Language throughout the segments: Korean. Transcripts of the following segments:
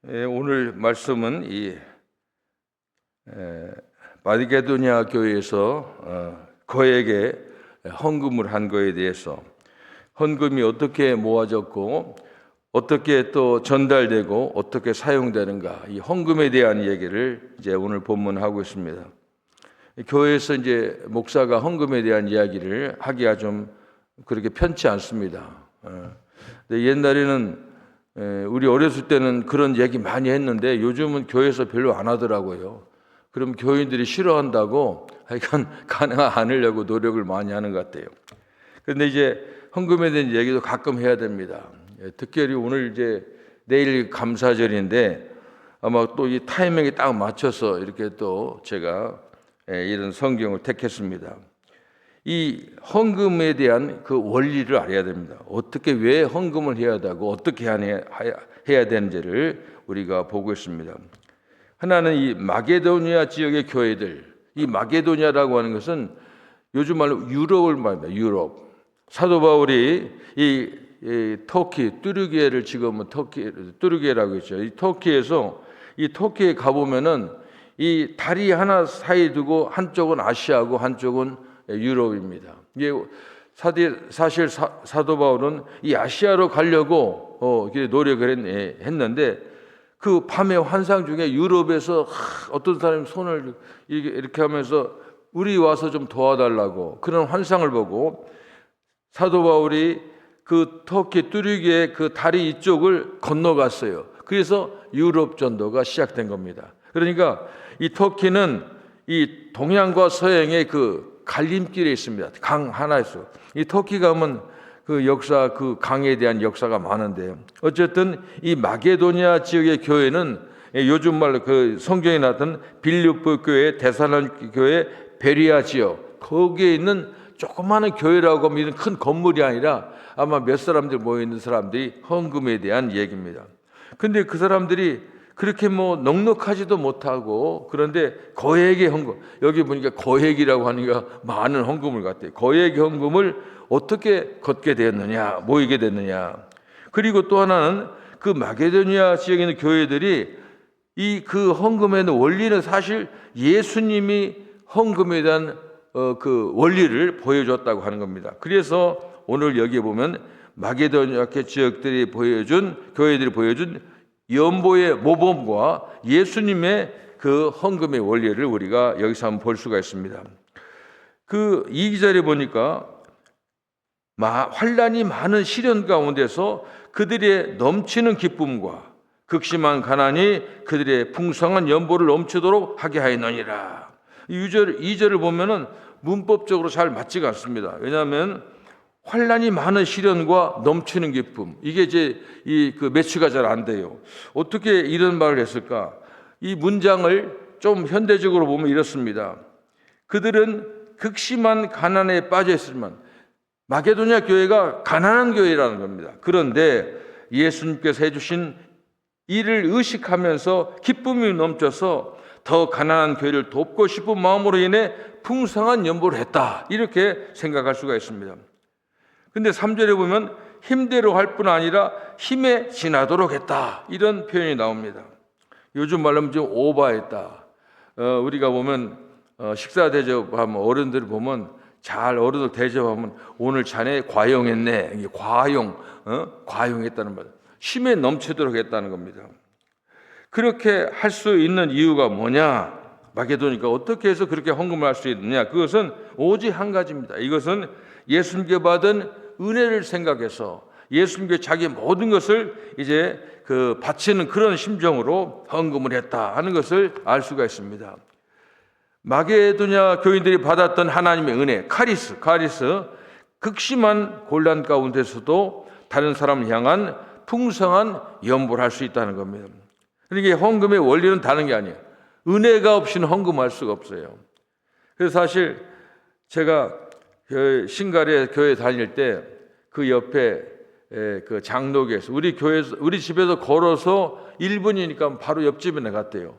오늘 말씀은 마게도냐 교회에서 거액의 헌금을 한 거에 대해서 헌금이 어떻게 모아졌고 어떻게 또 전달되고 어떻게 사용되는가, 이 헌금에 대한 얘기를 이제 오늘 본문하고 있습니다. 교회에서 이제 목사가 헌금에 대한 이야기를 하기가 좀 그렇게 편치 않습니다. 근데 옛날에는 우리 어렸을 때는 그런 얘기 많이 했는데 요즘은 교회에서 별로 안 하더라고요. 그럼 교인들이 싫어한다고 하여간 가능한 안 하려고 노력을 많이 하는 것 같아요. 그런데 이제 헌금에 대한 얘기도 가끔 해야 됩니다. 특별히 오늘 이제 내일 감사절인데 아마 또 이 타이밍에 딱 맞춰서 이렇게 또 제가 이런 성경을 택했습니다. 이 헌금에 대한 그 원리를 알아야 됩니다. 어떻게, 왜 헌금을 해야 되고 어떻게 해야 되는지를 우리가 보고 있습니다. 하나는 이 마게도냐 지역의 교회들, 이 마게도냐라고 하는 것은 요즘 말로 유럽을 말합니다. 유럽. 사도 바울이 이 터키, 뚜르기에를 지금은 뚜르기에라고 했죠. 이 터키에서 이 터키에 가보면은 이 다리 하나 사이 두고 한쪽은 아시아고 한쪽은 유럽입니다. 이게 사실 사도 바울은 이 아시아로 가려고 노력을 했는데 그 밤의 환상 중에 유럽에서 어떤 사람이 손을 이렇게 하면서 우리 와서 좀 도와달라고 그런 환상을 보고 사도 바울이 그 터키 뚜르기의 그 다리 이쪽을 건너갔어요. 그래서 유럽 전도가 시작된 겁니다. 그러니까 이 터키는 이 동양과 서양의 그 갈림길에 있습니다. 강 하나에서 이 터키 가면 그 역사, 그 강에 대한 역사가 많은데요. 어쨌든 이 마게도냐 지역의 교회는 요즘 말로 그 성경에 나왔던 빌립보 교회, 데살로니가 교회, 베리아 지역, 거기에 있는 조그마한 교회라고 하면 큰 건물이 아니라 아마 몇 사람들 모여 있는 사람들이 헌금에 대한 얘기입니다. 근데 그 사람들이 그렇게 뭐 넉넉하지도 못하고, 그런데 거액의 헌금, 여기 보니까 거액이라고 하니까 많은 헌금을 갖대요. 거액의 헌금을 어떻게 걷게 되었느냐, 모이게 됐느냐. 그리고 또 하나는 그 마게도냐 지역에 있는 교회들이 이 그 헌금의 원리는 사실 예수님이 헌금에 대한 그 원리를 보여줬다고 하는 겁니다. 그래서 오늘 여기에 보면 마게도냐 지역들이 보여준, 교회들이 보여준 연보의 모범과 예수님의 그 헌금의 원리를 우리가 여기서 한번 볼 수가 있습니다. 그 2절에 보니까 환난이 많은 시련 가운데서 그들의 넘치는 기쁨과 극심한 가난이 그들의 풍성한 연보를 넘치도록 하게 하였느니라. 2절을 보면은 문법적으로 잘 맞지가 않습니다. 왜냐하면 환난이 많은 시련과 넘치는 기쁨, 이게 이제 그 매치가 잘 안 돼요. 어떻게 이런 말을 했을까? 이 문장을 좀 현대적으로 보면 이렇습니다. 그들은 극심한 가난에 빠져 있지만, 마게도냐 교회가 가난한 교회라는 겁니다. 그런데 예수님께서 해주신 일을 의식하면서 기쁨이 넘쳐서 더 가난한 교회를 돕고 싶은 마음으로 인해 풍성한 연보를 했다, 이렇게 생각할 수가 있습니다. 근데 3절에 보면 힘대로 할 뿐 아니라 힘에 지나도록 했다, 이런 표현이 나옵니다. 요즘 말로 하면 좀 오버했다. 우리가 보면 식사 대접하면 어른들 보면 잘 어른들 대접하면 오늘 자네 과용했네. 과용했다는 말. 힘에 넘치도록 했다는 겁니다. 그렇게 할 수 있는 이유가 뭐냐? 마게도니까 어떻게 해서 그렇게 헌금을 할 수 있느냐? 그것은 오직 한 가지입니다. 이것은 예수님께 받은 은혜를 생각해서 예수님께 자기 모든 것을 이제 그 바치는 그런 심정으로 헌금을 했다 하는 것을 알 수가 있습니다. 마게도냐 교인들이 받았던 하나님의 은혜, 카리스, 극심한 곤란 가운데서도 다른 사람을 향한 풍성한 연보를 할 수 있다는 겁니다. 그러니까 헌금의 원리는 다른 게 아니에요. 은혜가 없이는 헌금할 수가 없어요. 그래서 사실 제가 신갈에 교회 다닐 때 그 옆에 그 장로교에서 우리 집에서 걸어서 1분이니까 바로 옆집에 갔대요.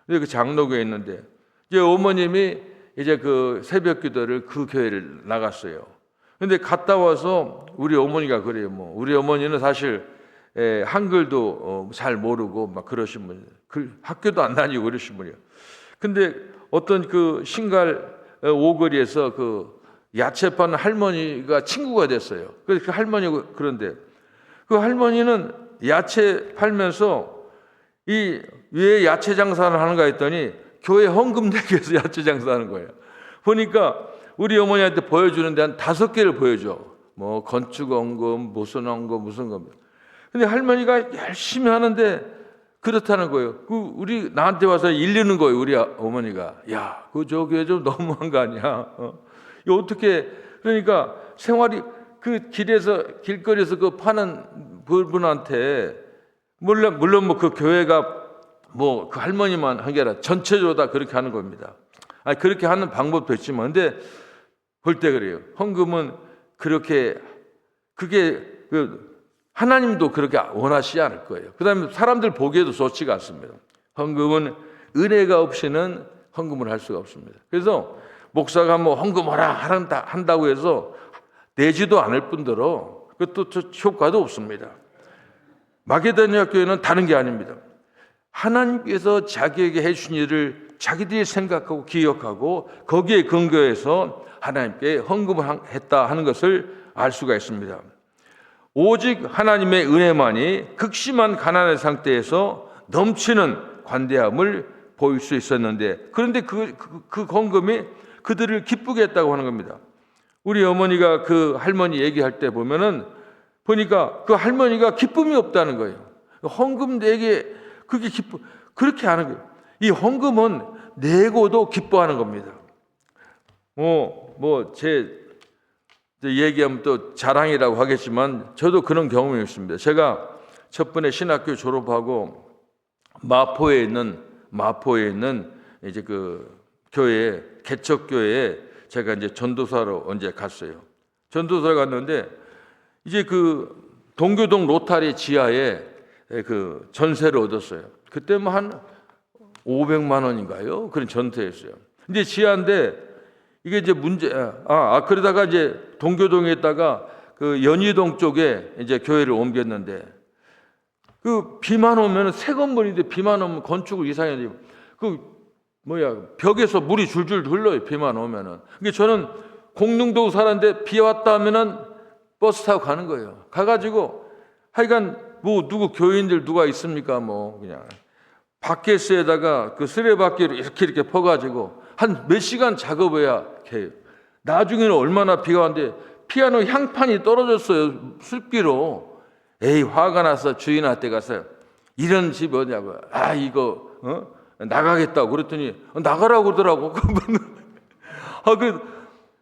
근데 그 장로교에 있는데 이제 어머님이 이제 그 새벽 기도를 그 교회를 나갔어요. 근데 갔다 와서 우리 어머니가 그래요. 우리 어머니는 사실 한글도 잘 모르고 막 그러신 분, 학교도 안 다니고 그러신 분이에요. 근데 어떤 그 신갈 오거리에서 그 야채 파는 할머니가 친구가 됐어요. 그래서 그 할머니가 그런데 그 할머니는 야채 팔면서 이 왜 야채 장사를 하는가 했더니 교회 헌금 내기 위해서 야채 장사하는 거예요. 보니까 우리 어머니한테 보여주는데 한 5개를 보여줘. 뭐 건축 헌금, 무슨 헌금, 무슨 헌금. 근데 할머니가 열심히 하는데 그렇다는 거예요. 우리 나한테 와서 일르는 거예요. 우리 어머니가. 야, 저 교회 좀 너무한 거 아니야? 이거 어떻게? 그러니까 생활이 그 길거리에서 그 파는 분한테 물론 뭐 그 교회가 뭐 그 할머니만 한 게 아니라 전체적으로 다 그렇게 하는 겁니다. 아니, 그렇게 하는 방법도 있지만, 근데 볼 때 그래요. 헌금은 그렇게 그게 하나님도 그렇게 원하시지 않을 거예요. 그다음에 사람들 보기에도 좋지가 않습니다. 헌금은 은혜가 없이는 헌금을 할 수가 없습니다. 그래서 목사가 뭐 헌금하라 한다고 해서 내지도 않을 뿐더러 그것도 효과도 없습니다. 마게도냐 교회는 다른 게 아닙니다. 하나님께서 자기에게 해주신 일을 자기들이 생각하고 기억하고 거기에 근거해서 하나님께 헌금을 했다 하는 것을 알 수가 있습니다. 오직 하나님의 은혜만이 극심한 가난의 상태에서 넘치는 관대함을 보일 수 있었는데, 그런데 그 헌금이 그들을 기쁘게 했다고 하는 겁니다. 우리 어머니가 그 할머니 얘기할 때 보니까 그 할머니가 기쁨이 없다는 거예요. 헌금 내게 그게 그렇게 하는 거예요. 이 헌금은 내고도 기뻐하는 겁니다. 제 얘기하면 또 자랑이라고 하겠지만 저도 그런 경험이 있습니다. 제가 첫 번에 신학교 졸업하고 마포에 있는 이제 그 교회 개척교회에 제가 이제 전도사로 언제 갔어요. 전도사로 갔는데 이제 그 동교동 로타리 지하에 그 전세를 얻었어요. 그때 뭐 한 500만 원인가요? 그런 전세였어요. 근데 지하인데 이게 이제 그러다가 이제 동교동에 있다가 그 연희동 쪽에 이제 교회를 옮겼는데 그 비만 오면 새 건물인데 비만 오면 건축을 이상해요. 벽에서 물이 줄줄 흘러요. 비만 오면은. 그러니까 저는 공릉동 살았는데 비 왔다 하면은 버스 타고 가는 거예요. 가가지고 하여간 뭐 누구 교인들 누가 있습니까? 뭐 그냥 바켓에다가 그 쓰레받개를 이렇게 퍼가지고 한 몇 시간 작업해야 해요. 나중에는 얼마나 비가 왔는데 피아노 향판이 떨어졌어요. 습기로. 에이, 화가 나서 주인한테 가서 이런 집 어디냐고. 이거 나가겠다고 그랬더니 나가라고 그러더라고.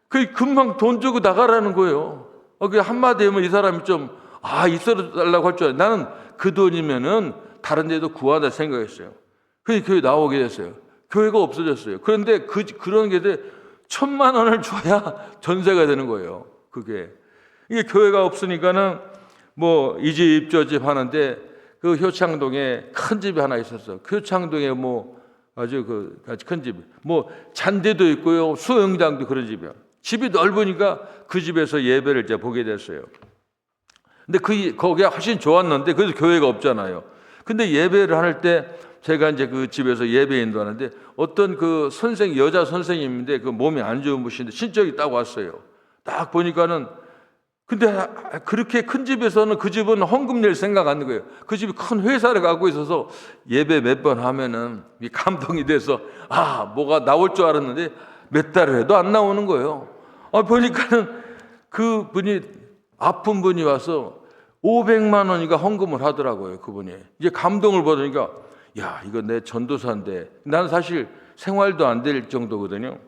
그 금방 돈 주고 나가라는 거예요. 그 한마디 하면 이 사람이 좀 있어달라고 할 줄 알아요. 나는 그 돈이면은 다른 데도 구하다 생각했어요. 그래서 교회 나오게 됐어요. 교회가 없어졌어요. 그런데 그런 게 1,000만 원을 줘야 전세가 되는 거예요. 이게 교회가 없으니까는 뭐 이 집 저 집 하는데 그 효창동에 큰 집이 하나 있었어. 그 효창동에 뭐 아주 큰 집, 뭐 잔디도 있고요, 수영장도 그런 집이야. 집이 넓으니까 그 집에서 예배를 이제 보게 됐어요. 근데 거기가 훨씬 좋았는데 그래도 교회가 없잖아요. 근데 예배를 할 때 제가 이제 그 집에서 예배 인도하는데 어떤 그 여자 선생님인데 그 몸이 안 좋은 분인데 친척이 딱 왔어요. 딱 보니까는 근데 그렇게 큰 집에서는 그 집은 헌금 낼 생각 안 하는 거예요. 그 집이 큰 회사를 갖고 있어서 예배 몇 번 하면은 감동이 돼서 뭐가 나올 줄 알았는데 몇 달을 해도 안 나오는 거예요. 보니까는 그 분이 아픈 분이 와서 500만 원인가 헌금을 하더라고요. 그분이 이제 감동을 받으니까 이거 내 전도사인데 나는 사실 생활도 안 될 정도거든요.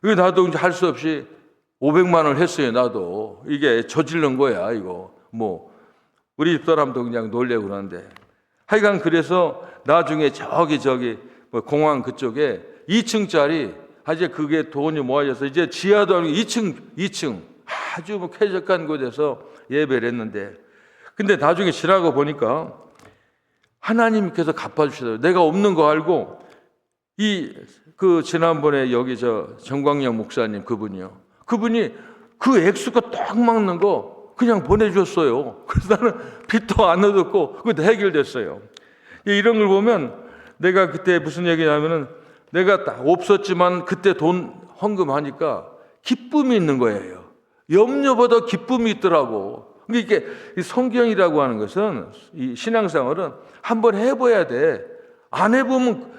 나도 이제 할 수 없이 500만 원을 했어요. 나도 이게 저지른 거야. 이거 뭐 우리 집 사람도 그냥 놀래고 그러는데 하여간 그래서 나중에 저기 뭐 공항 그쪽에 2층짜리 이제 그게 돈이 모아져서 이제 지하도 아니고 2층 아주 뭐 쾌적한 곳에서 예배를 했는데 근데 나중에 지나고 보니까 하나님께서 갚아주시더라고요. 내가 없는 거 알고 지난번에 여기 정광영 목사님 그분이 그 액수가 딱 막는 거 그냥 보내줬어요. 그래서 나는 빚도 안 얻었고 그것도 해결됐어요. 이런 걸 보면 내가 그때 무슨 얘기냐면은 내가 딱 없었지만 그때 돈 헌금하니까 기쁨이 있는 거예요. 염려보다 기쁨이 있더라고. 이게 성경이라고 하는 것은, 이 신앙생활은 한번 해봐야 돼. 안 해보면,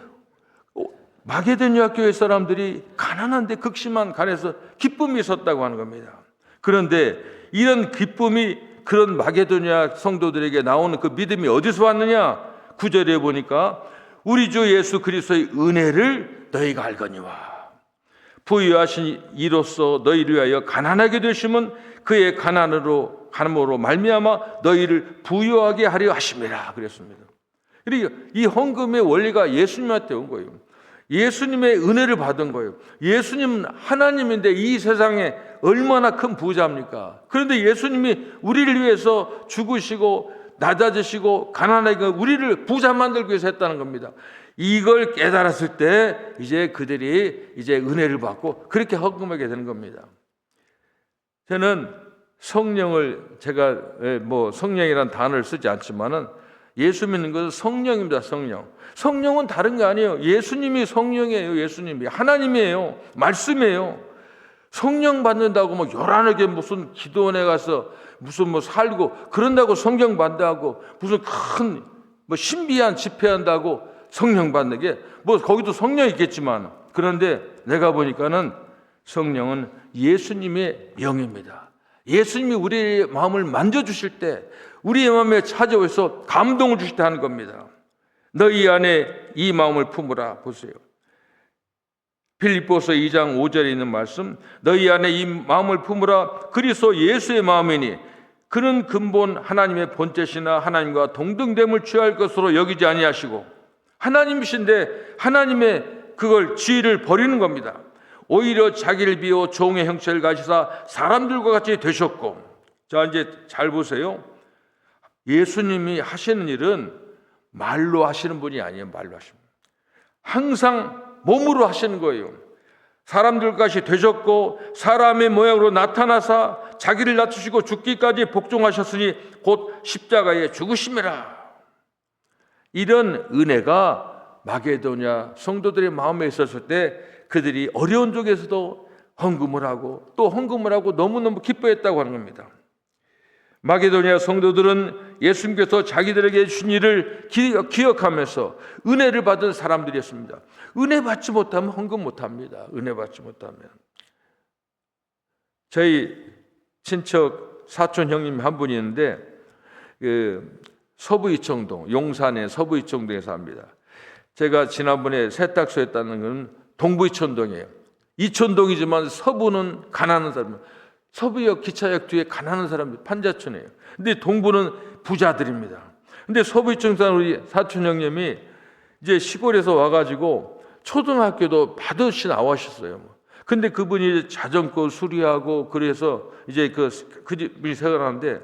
마게도냐 교회 사람들이 가난한데 극심한 가난에서 기쁨이 있었다고 하는 겁니다. 그런데 이런 기쁨이 그런 마게도냐 성도들에게 나오는 그 믿음이 어디서 왔느냐? 9절에 보니까 우리 주 예수 그리스도의 은혜를 너희가 알거니와 부유하신 이로써 너희를 위하여 가난하게 되심은 그의 가난으로 말미암아 너희를 부유하게 하려 하심이라 그랬습니다. 그리고 이 헌금의 원리가 예수님한테 온 거예요. 예수님의 은혜를 받은 거예요. 예수님은 하나님인데 이 세상에 얼마나 큰 부자입니까? 그런데 예수님이 우리를 위해서 죽으시고 낮아지시고 가난하게 우리를 부자 만들기 위해서 했다는 겁니다. 이걸 깨달았을 때 이제 그들이 이제 은혜를 받고 그렇게 헌금하게 되는 겁니다. 저는 성령을, 제가 뭐 성령이라는 단어를 쓰지 않지만은 예수 믿는 것은 성령입니다. 성령은 다른 게 아니에요. 예수님이 성령이에요. 예수님이 하나님이에요. 말씀이에요. 성령 받는다고 뭐 요란하게 무슨 기도원에 가서 무슨 뭐 살고 그런다고 성령 받는다고 무슨 큰 뭐 신비한 집회한다고 성령 받는 게 뭐 거기도 성령 있겠지만, 그런데 내가 보니까는 성령은 예수님의 영입니다. 예수님이 우리의 마음을 만져주실 때, 우리의 마음에 찾아오셔서 감동을 주실 때 하는 겁니다. 너희 안에 이 마음을 품으라. 보세요. 빌립보서 2장 5절에 있는 말씀, 너희 안에 이 마음을 품으라. 그리스도 예수의 마음이니 그는 근본 하나님의 본체시나 하나님과 동등됨을 취할 것으로 여기지 아니하시고, 하나님이신데 하나님의 그걸 지위를 버리는 겁니다. 오히려 자기를 비워 종의 형체를 가지사 사람들과 같이 되셨고. 자, 이제 잘 보세요. 예수님이 하시는 일은 말로 하시는 분이 아니에요. 말로 하시는 분. 항상 몸으로 하시는 거예요. 사람들까지 되셨고 사람의 모양으로 나타나사 자기를 낮추시고 죽기까지 복종하셨으니 곧 십자가에 죽으심이라. 이런 은혜가 마게도냐 성도들의 마음에 있었을 때 그들이 어려운 쪽에서도 헌금을 하고 또 헌금을 하고 너무너무 기뻐했다고 하는 겁니다. 마게도냐 성도들은 예수님께서 자기들에게 주신 일을 기억하면서 은혜를 받은 사람들이었습니다. 은혜 받지 못하면 헌금 못합니다. 은혜 받지 못하면. 저희 친척 사촌 형님 한 분이 있는데 서부이청동, 용산의 서부이청동에 삽니다. 제가 지난번에 세탁소 했다는 건 동부이천동이에요. 이천동이지만 서부는 가난한 사람, 서부역 기차역 뒤에 가난한 사람들 판자촌이에요. 근데 동부는 부자들입니다. 근데 서부이청 사는 우리 사촌 형님이 이제 시골에서 와가지고 초등학교도 받으시 나오셨어요. 근데 그분이 자전거 수리하고 그래서 이제 그분이 생활하는데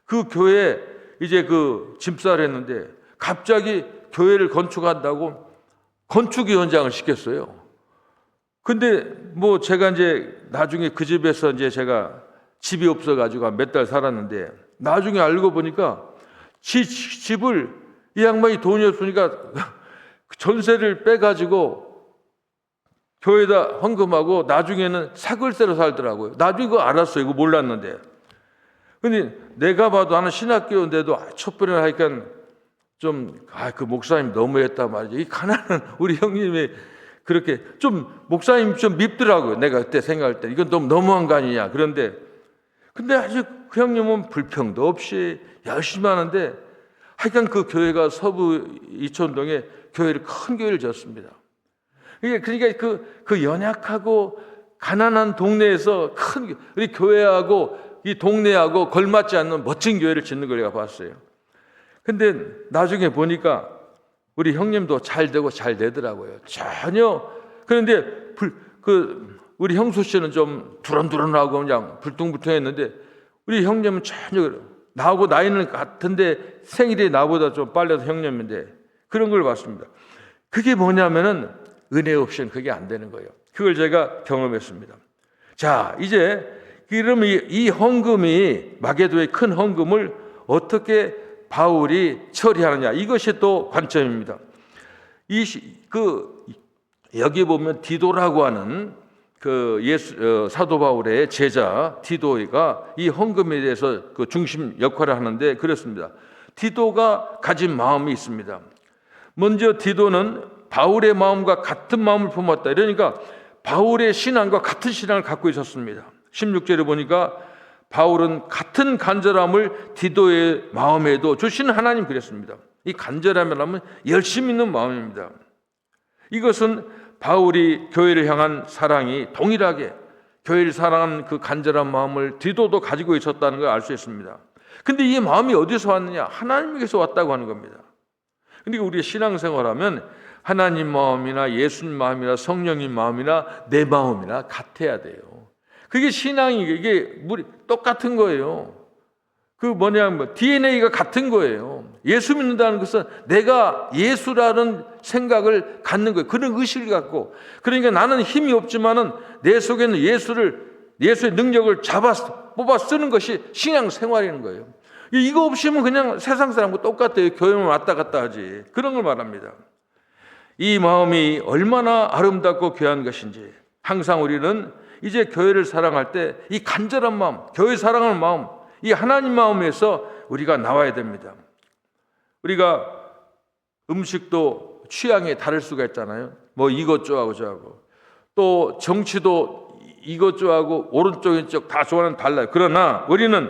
그 교회 이제 그 집사를 했는데 갑자기 교회를 건축한다고 건축위원장을 시켰어요. 근데 뭐 제가 이제 나중에 그 집에서 이제 제가 집이 없어가지고 몇 달 살았는데 나중에 알고 보니까 집을 이 양반이 돈이 없으니까 전세를 빼가지고 교회에다 헌금하고 나중에는 사글세로 살더라고요. 나중에 그거 알았어요. 이거 몰랐는데. 근데 내가 봐도 나는 신학교인데도 촛불을 하니까 좀, 그 목사님 너무했다 말이죠. 이 가난한 우리 형님이 그렇게 좀, 목사님 좀 밉더라고요. 내가 그때 생각할 때. 이건 너무한 거 아니냐. 근데 아직 그 형님은 불평도 없이 열심히 하는데 하여간 그 교회가 서부 이천동에 큰 교회를 지었습니다. 그러니까 그 연약하고 가난한 동네에서 우리 교회하고 이 동네하고 걸맞지 않는 멋진 교회를 짓는 걸 내가 봤어요. 근데 나중에 보니까 우리 형님도 잘 되고 잘 되더라고요. 전혀. 그런데 우리 형수 씨는 좀 두런두런하고 그냥 불퉁불퉁했는데 우리 형님은 전혀 나하고 나이는 같은데 생일이 나보다 좀 빨라서 형님인데 그런 걸 봤습니다. 그게 뭐냐면은 은혜 없이는 그게 안 되는 거예요. 그걸 제가 경험했습니다. 자, 이제 그러면 이 헌금이 마게도의 큰 헌금을 어떻게 바울이 처리하느냐, 이것이 또 관점입니다. 여기 보면 디도라고 하는 사도 바울의 제자 디도가 이 헌금에 대해서 그 중심 역할을 하는데 그렇습니다. 디도가 가진 마음이 있습니다. 먼저 디도는 바울의 마음과 같은 마음을 품었다. 그러니까 바울의 신앙과 같은 신앙을 갖고 있었습니다. 16절에 보니까 바울은 같은 간절함을 디도의 마음에도 주신 하나님 그랬습니다. 이 간절함이라면 열심 있는 마음입니다. 이것은 바울이 교회를 향한 사랑이 동일하게 교회를 사랑하는 그 간절한 마음을 디도도 가지고 있었다는 걸 알 수 있습니다. 근데 이 마음이 어디서 왔느냐? 하나님에게서 왔다고 하는 겁니다. 그러니까 우리가 신앙생활하면 하나님 마음이나 예수님 마음이나 성령님 마음이나 내 마음이나 같아야 돼요. 그게 신앙이, 이게 똑같은 거예요. DNA가 같은 거예요. 예수 믿는다는 것은 내가 예수라는 생각을 갖는 거예요. 그런 의식을 갖고, 그러니까 나는 힘이 없지만은 내 속에는 예수의 능력을 뽑아 쓰는 것이 신앙 생활인 거예요. 이거 없이면 그냥 세상 사람과 똑같아요. 교회만 왔다 갔다 하지. 그런 걸 말합니다. 이 마음이 얼마나 아름답고 귀한 것인지 항상 우리는 이제 교회를 사랑할 때 이 간절한 마음, 교회 사랑하는 마음, 이 하나님 마음에서 우리가 나와야 됩니다. 우리가 음식도 취향이 다를 수가 있잖아요. 이것 좋아하고 저하고, 또 정치도 이것 좋아하고 오른쪽 왼쪽 다 좋아하는 달라요. 그러나 우리는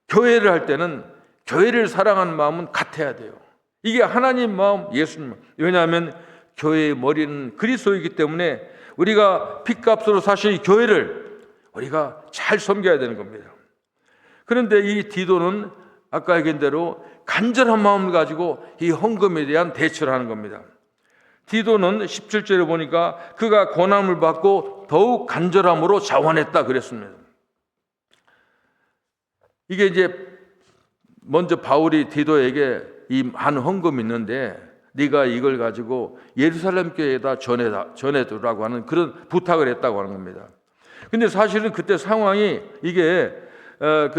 교회를 할 때는 교회를 사랑하는 마음은 같아야 돼요. 이게 하나님 마음, 예수님 마음. 왜냐하면 교회의 머리는 그리스도이기 때문에 우리가 핏값으로 사신 이 교회를 우리가 잘 섬겨야 되는 겁니다. 그런데 이 디도는 아까 얘기한 대로 간절한 마음을 가지고 이 헌금에 대한 대처를 하는 겁니다. 디도는 17절에 보니까 그가 고난을 받고 더욱 간절함으로 자원했다 그랬습니다. 이게 이제 먼저 바울이 디도에게 이 한 헌금이 있는데 네가 이걸 가지고 예루살렘 교회에다 전해두라고 하는 그런 부탁을 했다고 하는 겁니다. 근데 사실은 그때 상황이 이게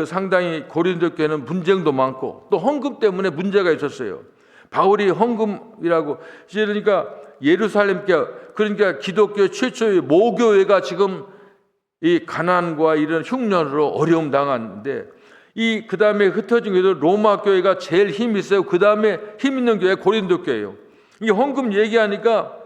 상당히 고린도 교회는 분쟁도 많고 또 헌금 때문에 문제가 있었어요. 바울이 헌금이라고, 그러니까 예루살렘 교회, 그러니까 기독교 최초의 모교회가 지금 이 가난과 이런 흉년으로 어려움 당하는데, 그 다음에 흩어진 교회도 로마 교회가 제일 힘이 있어요. 그 다음에 힘 있는 교회 고린도 교회예요. 이 헌금 얘기하니까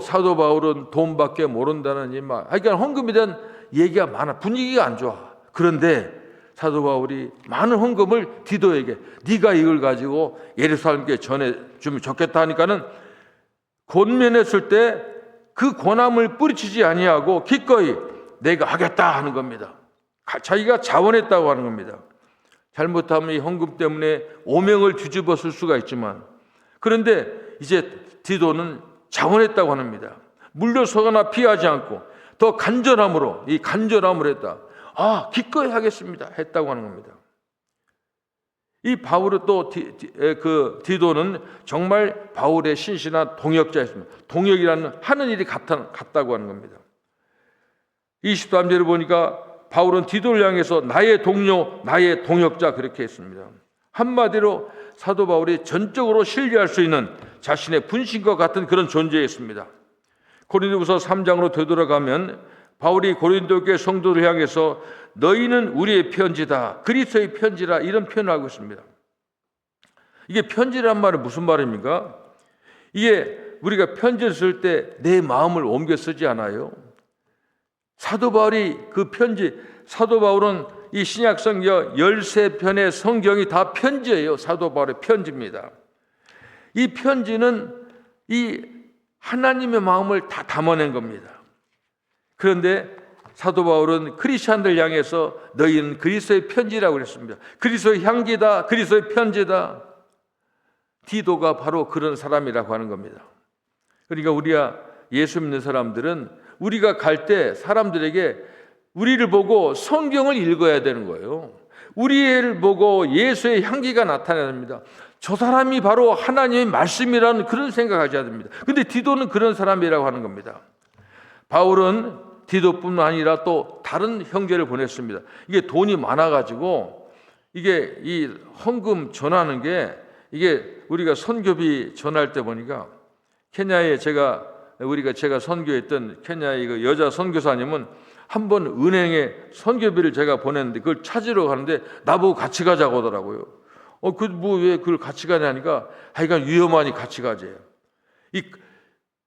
사도 바울은 돈밖에 모른다는 그러니까 헌금에 대한 얘기가 많아. 분위기가 안 좋아. 그런데 사도 바울이 많은 헌금을 디도에게 네가 이걸 가지고 예루살렘 교회에 전해주면 좋겠다 하니까는 권면했을 때 그 권함을 뿌리치지 아니하고 기꺼이 내가 하겠다 하는 겁니다. 자기가 자원했다고 하는 겁니다. 잘못하면 이 헌금 때문에 오명을 뒤집어 쓸 수가 있지만, 그런데 이제 디도는 자원했다고 합니다. 물러서거나 피하지 않고 더 간절함으로, 이 간절함을 했다. 기꺼이 하겠습니다 했다고 하는 겁니다. 이 바울은 또 디도는 정말 바울의 신실한 동역자였습니다. 동역이라는 하는 일이 같다고 하는 겁니다. 23절을 보니까 바울은 디도를 향해서 나의 동료, 나의 동역자 그렇게 했습니다. 한마디로 사도 바울이 전적으로 신뢰할 수 있는 자신의 분신과 같은 그런 존재였습니다. 고린도후서 3장으로 되돌아가면 바울이 고린도 교회 성도를 향해서 너희는 우리의 편지다, 그리스도의 편지라, 이런 표현을 하고 있습니다. 이게 편지란 말은 무슨 말입니까? 이게 우리가 편지를 쓸 때 내 마음을 옮겨 쓰지 않아요. 사도 바울이 사도 바울은 이 신약성경 13편의 성경이 다 편지예요. 사도 바울의 편지입니다. 이 편지는 이 하나님의 마음을 다 담아낸 겁니다. 그런데 사도 바울은 크리스찬들 향해서 너희는 그리스도의 편지라고 그랬습니다. 그리스도의 향기다, 그리스도의 편지다. 디도가 바로 그런 사람이라고 하는 겁니다. 그러니까 우리가 예수 믿는 사람들은 우리가 갈 때 사람들에게 우리를 보고 성경을 읽어야 되는 거예요. 우리를 보고 예수의 향기가 나타나야 됩니다. 저 사람이 바로 하나님의 말씀이라는 그런 생각을 가져야 됩니다. 그런데 디도는 그런 사람이라고 하는 겁니다. 바울은 디도뿐만 아니라 또 다른 형제를 보냈습니다. 이게 돈이 많아가지고 이게 이 헌금 전하는 게 이게 우리가 선교비 전할 때 보니까 케냐에 제가 선교했던 케냐의 그 여자 선교사님은 한 번 은행에 선교비를 제가 보냈는데 그걸 찾으러 가는데 나보고 같이 가자고 하더라고요. 왜 그걸 같이 가냐니까 하여간 위험하니 같이 가재요.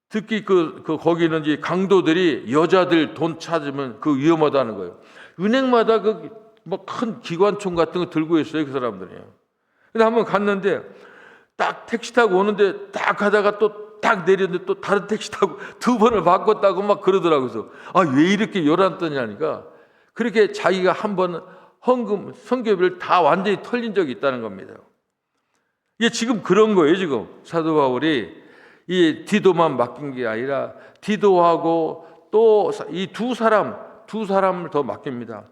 특히 거기는 이제 강도들이 여자들 돈 찾으면 그 위험하다는 거예요. 은행마다 뭐 큰 기관총 같은 거 들고 있어요, 그 사람들이요. 근데 한번 갔는데 딱 택시 타고 오는데 딱 가다가 또 딱 내렸는데 또 다른 택시 타고 두 번을 바꿨다고 막 그러더라고요. 그래서 왜 이렇게 요란 떠냐니까 그렇게 자기가 한 번 헌금 선교비를 다 완전히 털린 적이 있다는 겁니다. 이게 지금 그런 거예요. 지금 사도 바울이 이 디도만 맡긴 게 아니라 디도하고 또 이 두 사람을 더 맡깁니다.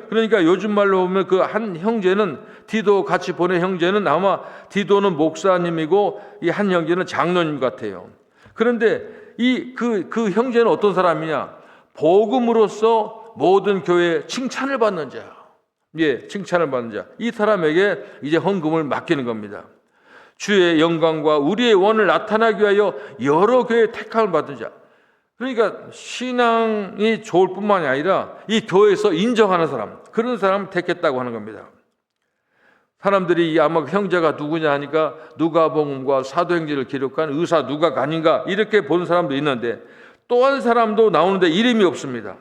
그러니까 요즘 말로 보면 그 한 형제는 디도 같이 보낸 형제는 아마 디도는 목사님이고 이 한 형제는 장로님 같아요. 그런데 그 형제는 어떤 사람이냐? 복음으로써 모든 교회에 칭찬을 받는 자. 칭찬을 받는 자. 이 사람에게 이제 헌금을 맡기는 겁니다. 주의 영광과 우리의 원을 나타나기 위하여 여러 교회에 택함을 받은 자. 그러니까 신앙이 좋을 뿐만이 아니라 이 교회에서 인정하는 사람, 그런 사람을 택했다고 하는 겁니다. 사람들이 아마 형제가 누구냐 하니까 누가복음과 사도행전을 기록한 의사 누각 아닌가 이렇게 보는 사람도 있는데 또 한 사람도 나오는데 이름이 없습니다.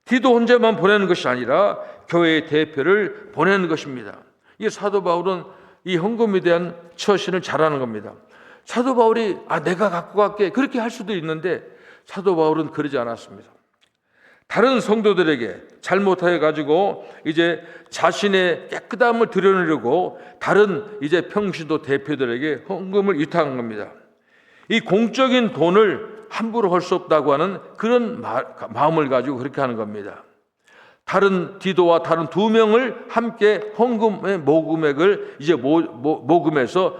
디도 혼자만 보내는 것이 아니라 교회의 대표를 보내는 것입니다. 이 사도 바울은 이 헌금에 대한 처신을 잘하는 겁니다. 사도 바울이 내가 갖고 갈게 그렇게 할 수도 있는데 사도 바울은 그러지 않았습니다. 다른 성도들에게 잘못해 가지고 이제 자신의 깨끗함을 드러내려고 다른 이제 평신도 대표들에게 헌금을 위탁한 겁니다. 이 공적인 돈을 함부로 할 수 없다고 하는 그런 마음을 가지고 그렇게 하는 겁니다. 다른 디도와 다른 두 명을 함께 헌금의 모금액을 이제 모금해서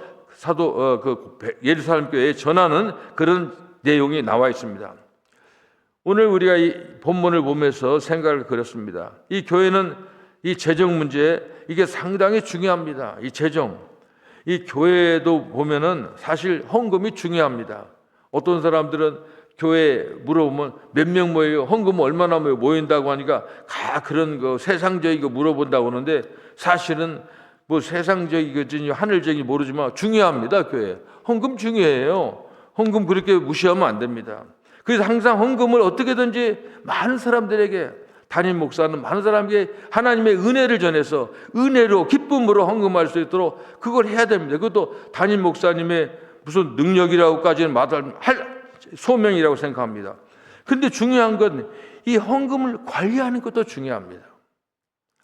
예루살렘 교회에 전하는 그런 내용이 나와 있습니다. 오늘 우리가 이 본문을 보면서 생각을 그렸습니다. 이 교회는 이 재정 문제 이게 상당히 중요합니다. 이 재정, 이 교회도 보면은 사실 헌금이 중요합니다. 어떤 사람들은 교회 물어보면 몇 명 모여요? 헌금 얼마나 모인다고 하니까 그런 거 세상적인 거 물어본다고 하는데 사실은 뭐 세상적이든지 하늘적인지 모르지만 중요합니다. 교회 헌금 중요해요. 헌금 그렇게 무시하면 안 됩니다. 그래서 항상 헌금을 어떻게든지 많은 사람들에게 담임 목사는 많은 사람에게 하나님의 은혜를 전해서 은혜로 기쁨으로 헌금할 수 있도록 그걸 해야 됩니다. 그것도 담임 목사님의 무슨 능력이라고까지는 할 소명이라고 생각합니다. 그런데 중요한 건 이 헌금을 관리하는 것도 중요합니다.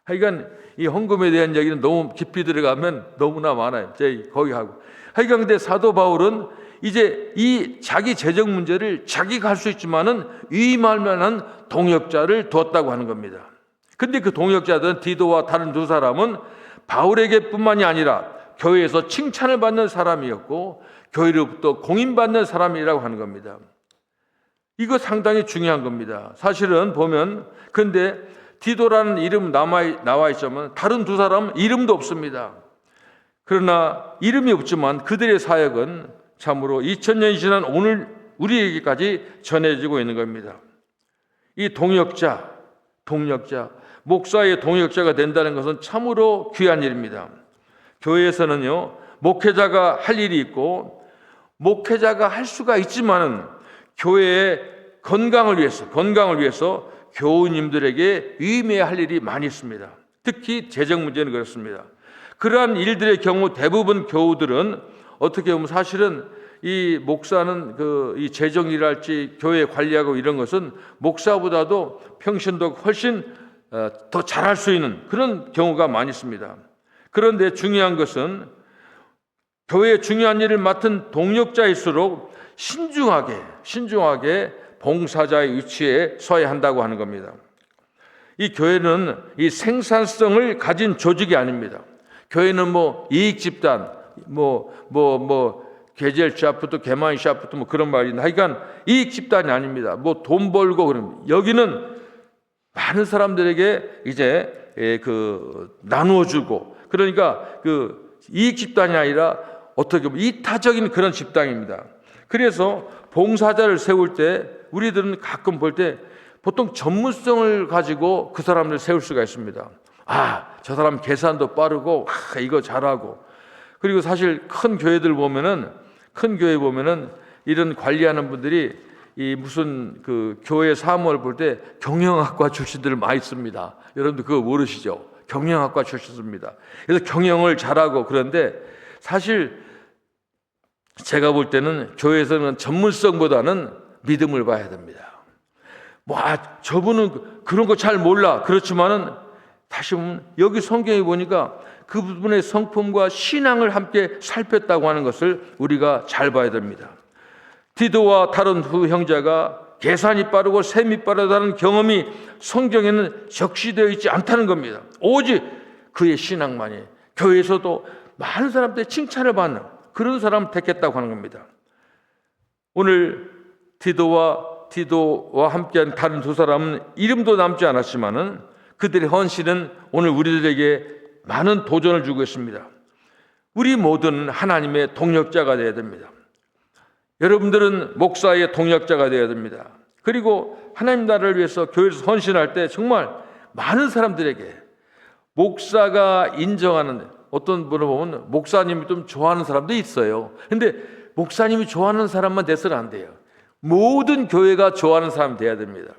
하여간 이 헌금에 대한 얘기는 너무 깊이 들어가면 너무나 많아요. 거기 하고. 하여간 근데 사도 바울은 이제 이 자기 재정 문제를 자기가 할 수 있지만은 위임할 만한 동역자를 두었다고 하는 겁니다. 근데 그 동역자들은 디도와 다른 두 사람은 바울에게뿐만이 아니라 교회에서 칭찬을 받는 사람이었고 교회로부터 공인받는 사람이라고 하는 겁니다. 이거 상당히 중요한 겁니다. 사실은 보면 근데 디도라는 이름 나와 있지만 다른 두 사람은 이름도 없습니다. 그러나 이름이 없지만 그들의 사역은 참으로 2000년이 지난 오늘 우리에게까지 전해지고 있는 겁니다. 이 동역자, 목사의 동역자가 된다는 것은 참으로 귀한 일입니다. 교회에서는요, 목회자가 할 일이 있고 목회자가 할 수가 있지만은 교회의 건강을 위해서 교우님들에게 위임해야 할 일이 많이 있습니다. 특히 재정 문제는 그렇습니다. 그러한 일들의 경우 대부분 교우들은 어떻게 보면 사실은 이 목사는 이 재정이랄지 교회 관리하고 이런 것은 목사보다도 평신도 훨씬 더 잘할 수 있는 그런 경우가 많이 있습니다. 그런데 중요한 것은 교회의 중요한 일을 맡은 동역자일수록 신중하게 봉사자의 위치에 서야 한다고 하는 겁니다. 이 교회는 이 생산성을 가진 조직이 아닙니다. 교회는 이익 집단, 게젤 샤프트, 게마인 샤프트 뭐 그런 말이 있는데 하여간 이익 집단이 아닙니다. 뭐 돈 벌고 그런 여기는 많은 사람들에게 이제 나누어 주고 그러니까 그 이익 집단이 아니라 어떻게 보면 이타적인 그런 집단입니다. 그래서 봉사자를 세울 때 우리들은 가끔 볼 때 보통 전문성을 가지고 그 사람을 세울 수가 있습니다. 저 사람 계산도 빠르고 이거 잘하고 그리고 사실 큰 교회 보면은 이런 관리하는 분들이 이 무슨 그 교회 사무를 볼 때 경영학과 출신들을 많이 씁니다. 여러분들 그거 모르시죠? 경영학과 출신입니다. 그래서 경영을 잘하고 그런데 사실 제가 볼 때는 교회에서는 전문성보다는 믿음을 봐야 됩니다. 저분은 그런 거 잘 몰라. 그렇지만은 다시 보면 여기 성경에 보니까 그분의 성품과 신앙을 함께 살폈다고 하는 것을 우리가 잘 봐야 됩니다. 디도와 다른 두 형제가 계산이 빠르고 셈이 빠르다는 경험이 성경에는 적시되어 있지 않다는 겁니다. 오직 그의 신앙만이 교회에서도 많은 사람들의 칭찬을 받는 그런 사람을 택했다고 하는 겁니다. 오늘 디도와 함께한 다른 두 사람은 이름도 남지 않았지만은 그들의 헌신은 오늘 우리들에게 많은 도전을 주고 있습니다. 우리 모두는 하나님의 동역자가 되어야 됩니다. 여러분들은 목사의 동역자가 되어야 됩니다. 그리고 하나님 나라를 위해서 교회에서 헌신할 때 정말 많은 사람들에게 목사가 인정하는 어떤 분을 보면 목사님이 좀 좋아하는 사람도 있어요. 근데 목사님이 좋아하는 사람만 돼서는 안 돼요. 모든 교회가 좋아하는 사람이 돼야 됩니다.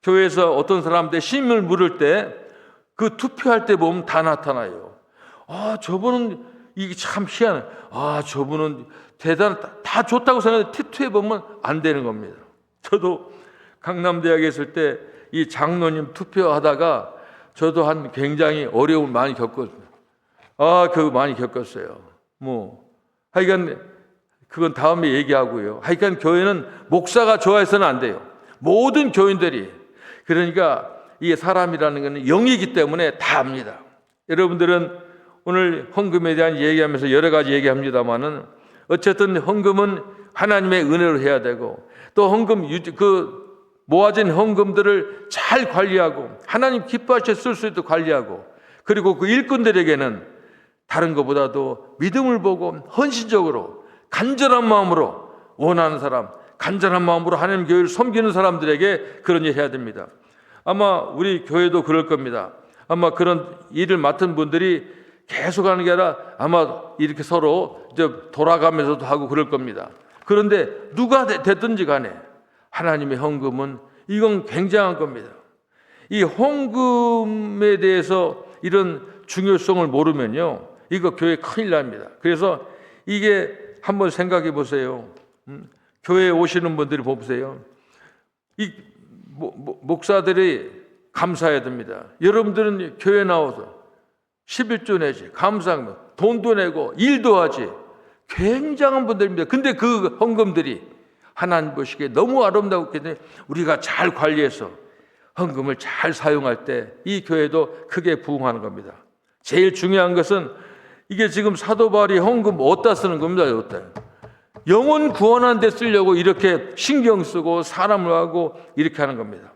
교회에서 어떤 사람한테 신임을 물을 때 그 투표할 때 보면 다 나타나요. 저분은 이게 참 희한해. 저분은 다 좋다고 생각하는데 투표해 보면 안 되는 겁니다. 저도 강남대학에 있을 때 이 장로님 투표하다가 저도 굉장히 어려움을 많이 겪었어요. 그거 많이 겪었어요. 하여간 그건 다음에 얘기하고요. 하여간 교회는 목사가 좋아해서는 안 돼요. 모든 교인들이. 그러니까 이 사람이라는 것은 영이기 때문에 다 압니다. 여러분들은 오늘 헌금에 대한 얘기하면서 여러 가지 얘기합니다만은 어쨌든 헌금은 하나님의 은혜로 해야 되고 또 모아진 헌금들을 잘 관리하고 하나님 기뻐하셔 쓸 수 있도록 관리하고 그리고 그 일꾼들에게는 다른 것보다도 믿음을 보고 헌신적으로 간절한 마음으로 원하는 사람, 간절한 마음으로 하나님 교회를 섬기는 사람들에게 그런 일 해야 됩니다. 아마 우리 교회도 그럴 겁니다. 아마 그런 일을 맡은 분들이 계속 하는 게 아니라 아마 이렇게 서로 이제 돌아가면서도 하고 그럴 겁니다. 그런데 누가 됐든지 간에 하나님의 헌금은 이건 굉장한 겁니다. 이 헌금에 대해서 이런 중요성을 모르면요, 이거 교회 큰일 납니다. 그래서 이게 한번 생각해 보세요. 교회에 오시는 분들이 보세요. 이 목사들이 감사해야 됩니다. 여러분들은 교회 나와서 11조 내지 감사하면 돈도 내고 일도 하지 굉장한 분들입니다. 근데 그 헌금들이 하나님 보시기에 너무 아름답기 때문에 우리가 잘 관리해서 헌금을 잘 사용할 때 이 교회도 크게 부흥하는 겁니다. 제일 중요한 것은 이게 지금 사도 바울이 헌금 어디다 쓰는 겁니다. 어디다. 영혼 구원하는 데 쓰려고 이렇게 신경 쓰고 사람을 하고 이렇게 하는 겁니다.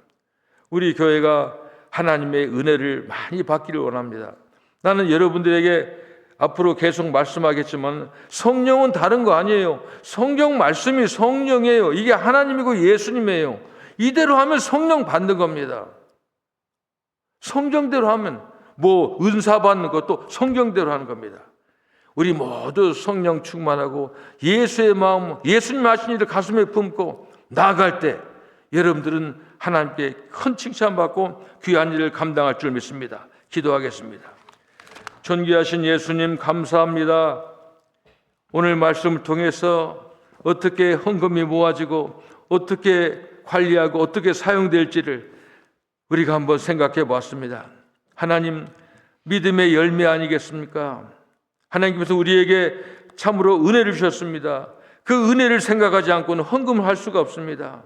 우리 교회가 하나님의 은혜를 많이 받기를 원합니다. 나는 여러분들에게 앞으로 계속 말씀하겠지만 성령은 다른 거 아니에요. 성경 말씀이 성령이에요. 이게 하나님이고 예수님이에요. 이대로 하면 성령 받는 겁니다. 성경대로 하면 은사 받는 것도 성경대로 하는 겁니다. 우리 모두 성령 충만하고 예수의 마음, 예수님 하신 일을 가슴에 품고 나아갈 때 여러분들은 하나님께 큰 칭찬받고 귀한 일을 감당할 줄 믿습니다. 기도하겠습니다. 존귀하신 예수님 감사합니다. 오늘 말씀을 통해서 어떻게 헌금이 모아지고 어떻게 관리하고 어떻게 사용될지를 우리가 한번 생각해 보았습니다. 하나님, 믿음의 열매 아니겠습니까? 하나님께서 우리에게 참으로 은혜를 주셨습니다. 그 은혜를 생각하지 않고는 헌금을 할 수가 없습니다.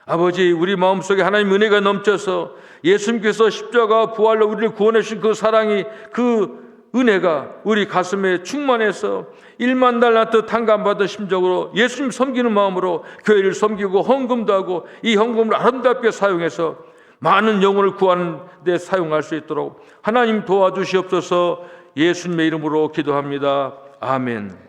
아버지, 우리 마음속에 하나님 은혜가 넘쳐서 예수님께서 십자가 부활로 우리를 구원해 주신 그 사랑이, 그 은혜가 우리 가슴에 충만해서 1만 달란트 탕감받은 심정으로 예수님 섬기는 마음으로 교회를 섬기고 헌금도 하고 이 헌금을 아름답게 사용해서 많은 영혼을 구하는 데 사용할 수 있도록 하나님 도와주시옵소서. 예수님의 이름으로 기도합니다. 아멘.